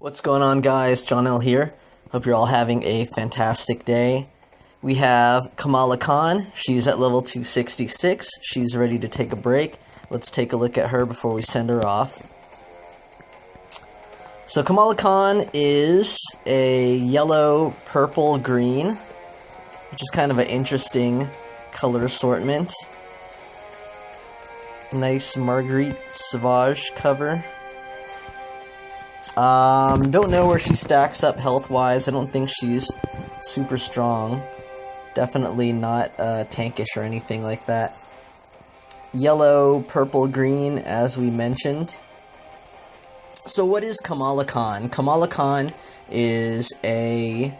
What's going on, guys? John L here. Hope you're all having a fantastic day. We have Kamala Khan. She's at level 266. She's ready to take a break. Let's take a look at her before we send her off. So Kamala Khan is a yellow, purple, green, which is kind of an interesting color assortment. Nice Marguerite Sauvage cover. Don't know where she stacks up health-wise. I don't think she's super strong. Definitely not tankish or anything like that. Yellow, purple, green, as we mentioned. So what is Kamala Khan? Kamala Khan is a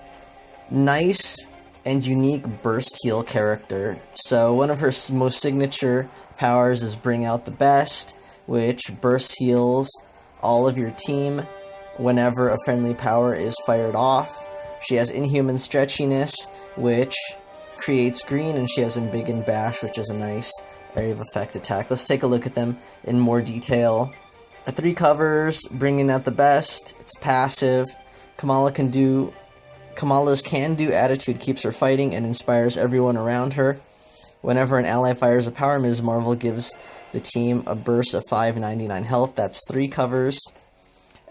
nice and unique burst heal character. So one of her most signature powers is Bring Out the Best, which burst heals all of your team whenever a friendly power is fired off. She has Inhuman Stretchiness, which creates green, and she has Embiggen Bash, which is a nice area of effect attack. Let's take a look at them in more detail. 3 covers, Bringing Out the Best. It's passive. Kamala's can-do attitude keeps her fighting and inspires everyone around her. Whenever an ally fires a power, Ms. Marvel gives the team a burst of 599 health. That's 3 covers.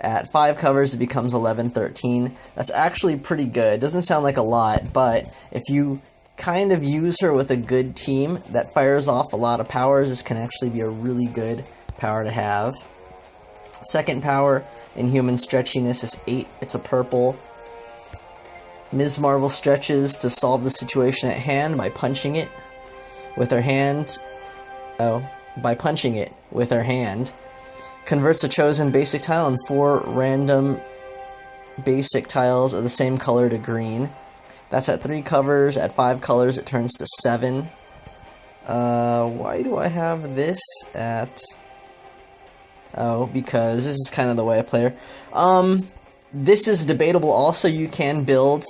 At 5 covers, it becomes 1113. That's actually pretty good. Doesn't sound like a lot, but if you kind of use her with a good team that fires off a lot of powers, this can actually be a really good power to have. Second power, Inhuman Stretchiness, is 8. It's a purple. Ms. Marvel stretches to solve the situation at hand by punching it with her hand. By punching it with her hand. Converts a chosen basic tile and 4 random basic tiles of the same color to green. That's at 3 covers. At 5 colors, it turns to 7. Why do I have this at... Oh, because this is kind of the way I play her. This is debatable also. You can build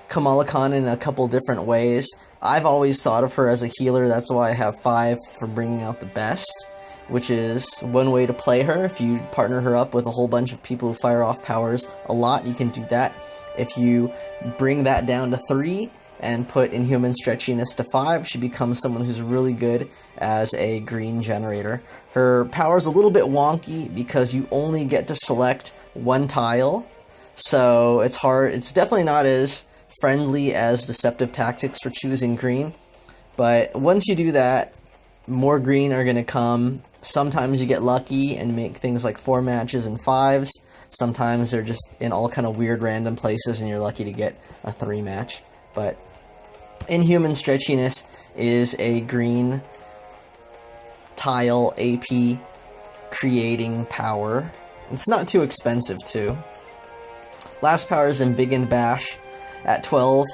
Kamala Khan in a couple different ways. I've always thought of her as a healer. That's why I have 5 for Bringing Out the Best, which is one way to play her. If you partner her up with a whole bunch of people who fire off powers a lot, you can do that. If you bring that down to 3 and put Inhuman Stretchiness to 5, she becomes someone who's really good as a green generator. Her power's a little bit wonky because you only get to select 1 tile, so it's hard. It's definitely not as friendly as Deceptive Tactics for choosing green, but once you do that, more green are going to come. Sometimes you get lucky and make things like 4 matches and 5s. Sometimes they're just in all kind of weird random places and you're lucky to get a 3 match. But Inhuman Stretchiness is a green tile AP creating power. It's not too expensive too. Last power is Embiggen Bash at 12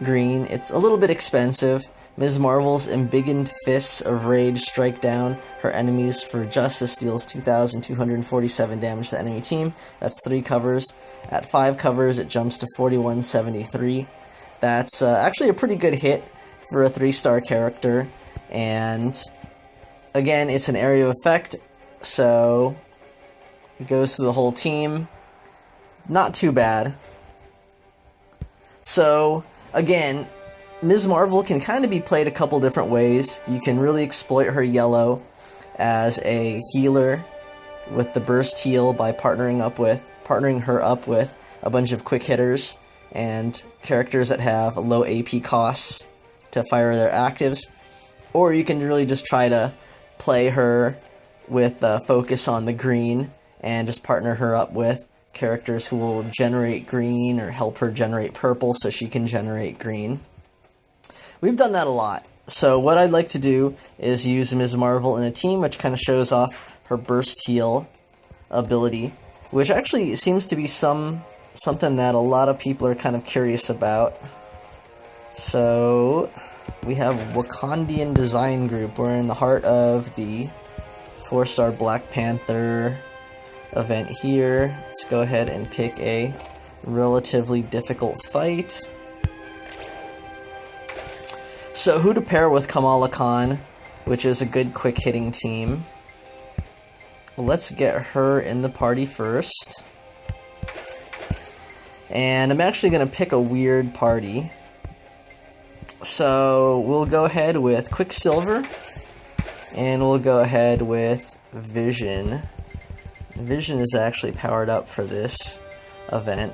green. It's a little bit expensive. Ms. Marvel's Embiggened Fists of Rage strike down her enemies for justice, deals 2,247 damage to the enemy team. That's 3 covers. At 5 covers, it jumps to 4173. That's actually a pretty good hit for a 3-star character. And again, it's an area of effect, so it goes through the whole team. Not too bad. So, again, Ms. Marvel can kind of be played a couple different ways. You can really exploit her yellow as a healer with the burst heal by partnering her up with a bunch of quick hitters and characters that have low AP costs to fire their actives. Or you can really just try to play her with focus on the green and just partner her up with characters who will generate green or help her generate purple so she can generate green. We've done that a lot. So what I'd like to do is use Ms. Marvel in a team, which kind of shows off her burst heal ability, which actually seems to be something that a lot of people are kind of curious about. So we have Wakandian Design Group. We're in the heart of the 4-star Black Panther event here. Let's go ahead and pick a relatively difficult fight. So who to pair with Kamala Khan, which is a good quick hitting team. Let's get her in the party first. And I'm actually going to pick a weird party. So we'll go ahead with Quicksilver, and we'll go ahead with Vision. Vision is actually powered up for this event.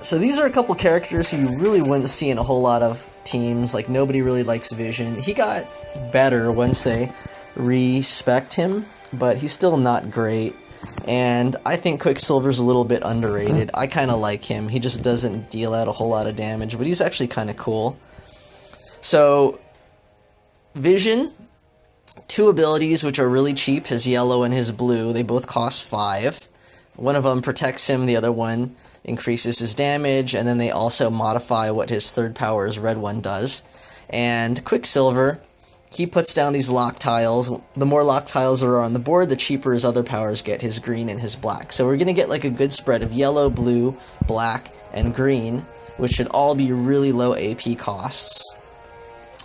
So these are a couple characters who you really wouldn't see in a whole lot of teams. Like, nobody really likes Vision. He got better once they respect him, but he's still not great. And I think Quicksilver's a little bit underrated. I kind of like him. He just doesn't deal out a whole lot of damage, but he's actually kind of cool. So, Vision, 2 abilities which are really cheap, his yellow and his blue. They both cost 5. One of them protects him, the other one increases his damage, and then they also modify what his third power's red one does. And Quicksilver, he puts down these lock tiles. The more lock tiles there are on the board, the cheaper his other powers get, his green and his black. So we're going to get like a good spread of yellow, blue, black, and green, which should all be really low AP costs.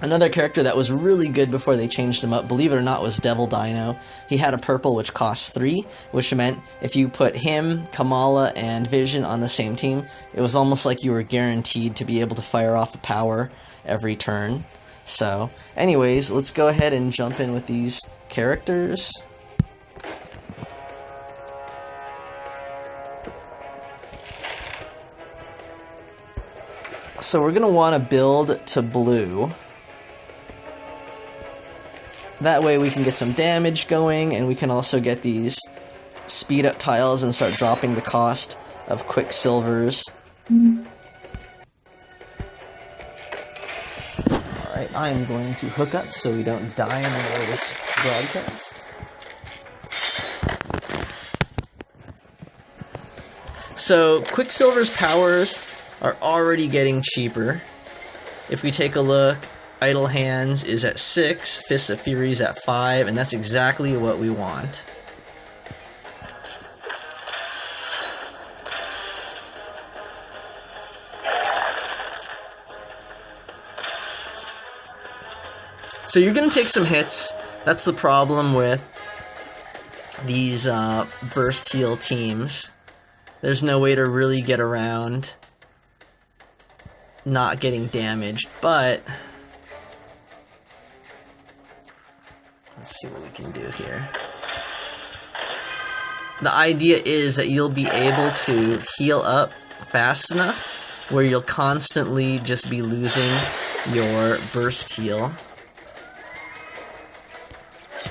Another character that was really good before they changed him up, believe it or not, was Devil Dino. He had a purple which costs 3, which meant if you put him, Kamala, and Vision on the same team, it was almost like you were guaranteed to be able to fire off a power every turn. So, anyways, let's go ahead and jump in with these characters. So we're going to want to build to blue. That way we can get some damage going, and we can also get these speed up tiles and start dropping the cost of Quicksilvers. Alright, I am going to hook up so we don't die in the middle of this broadcast. So, Quicksilver's powers are already getting cheaper. If we take a look, Idle Hands is at 6, Fists of Fury is at 5, and that's exactly what we want. So you're going to take some hits. That's the problem with these burst heal teams. There's no way to really get around not getting damaged, but let's see what we can do here. The idea is that you'll be able to heal up fast enough where you'll constantly just be losing your burst heal.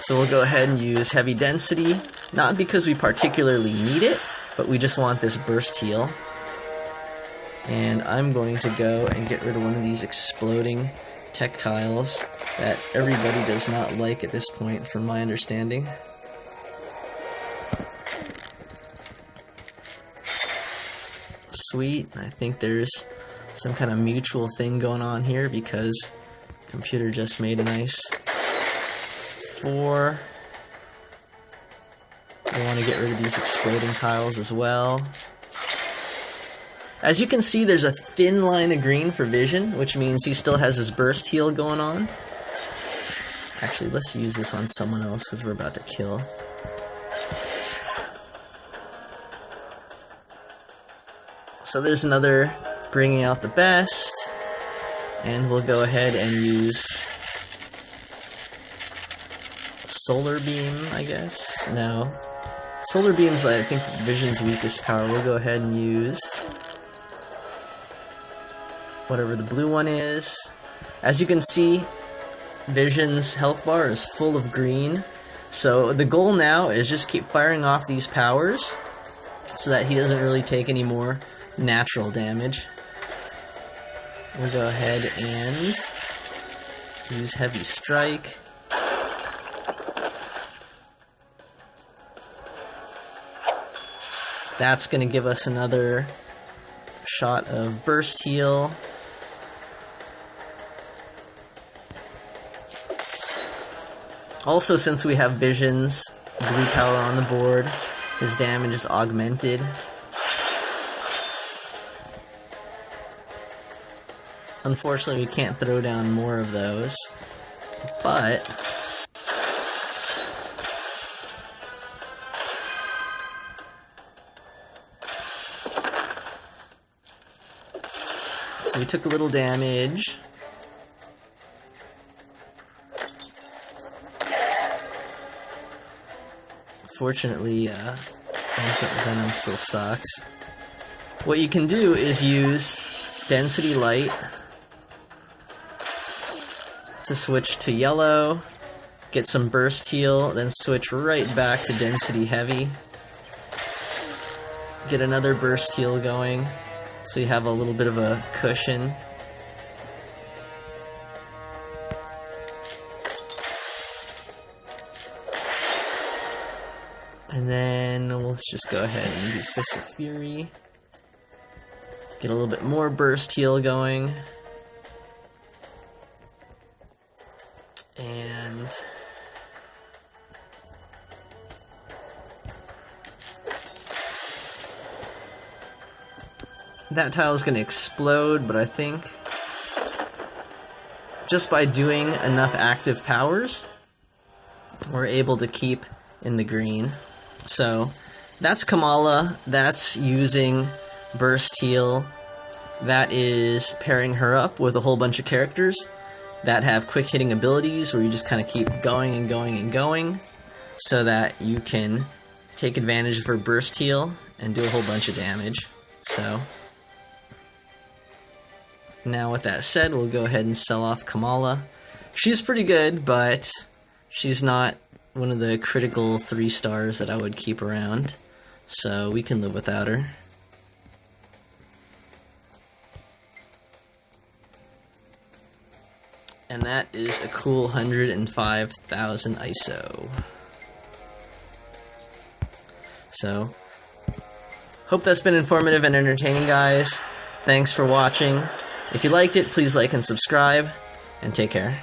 So we'll go ahead and use Heavy Density, not because we particularly need it, but we just want this burst heal. And I'm going to go and get rid of one of these exploding tech tiles that everybody does not like at this point, from my understanding. Sweet. I think there's some kind of mutual thing going on here because the computer just made a nice 4. I want to get rid of these exploding tiles as well. As you can see, there's a thin line of green for Vision, which means he still has his burst heal going on. Actually, let's use this on someone else because we're about to kill. So there's another bringing out the best, and we'll go ahead and use Solar Beam, I guess? No. Solar Beam's, I think, Vision's weakest power. We'll go ahead and use whatever the blue one is. As you can see, Vision's health bar is full of green. So the goal now is just keep firing off these powers so that he doesn't really take any more natural damage. We'll go ahead and use Heavy Strike. That's going to give us another shot of burst heal. Also, since we have Vision's blue power on the board, his damage is augmented. Unfortunately, we can't throw down more of those, but So we took a little damage. Fortunately, Venom still sucks. What you can do is use Density Light to switch to yellow, get some burst heal, then switch right back to Density Heavy. Get another burst heal going, so you have a little bit of a cushion. And then let's just go ahead and do Fist of Fury. Get a little bit more burst heal going. And that tile is going to explode, but I think just by doing enough active powers, we're able to keep in the green. So that's Kamala, that's using burst heal, that is pairing her up with a whole bunch of characters that have quick hitting abilities where you just kind of keep going and going and going so that you can take advantage of her burst heal and do a whole bunch of damage. So now with that said, we'll go ahead and sell off Kamala. She's pretty good, but she's not one of the critical 3 stars that I would keep around, so we can live without her. And that is a cool 105,000 ISO. So, hope that's been informative and entertaining, guys. Thanks for watching. If you liked it, please like and subscribe, and take care.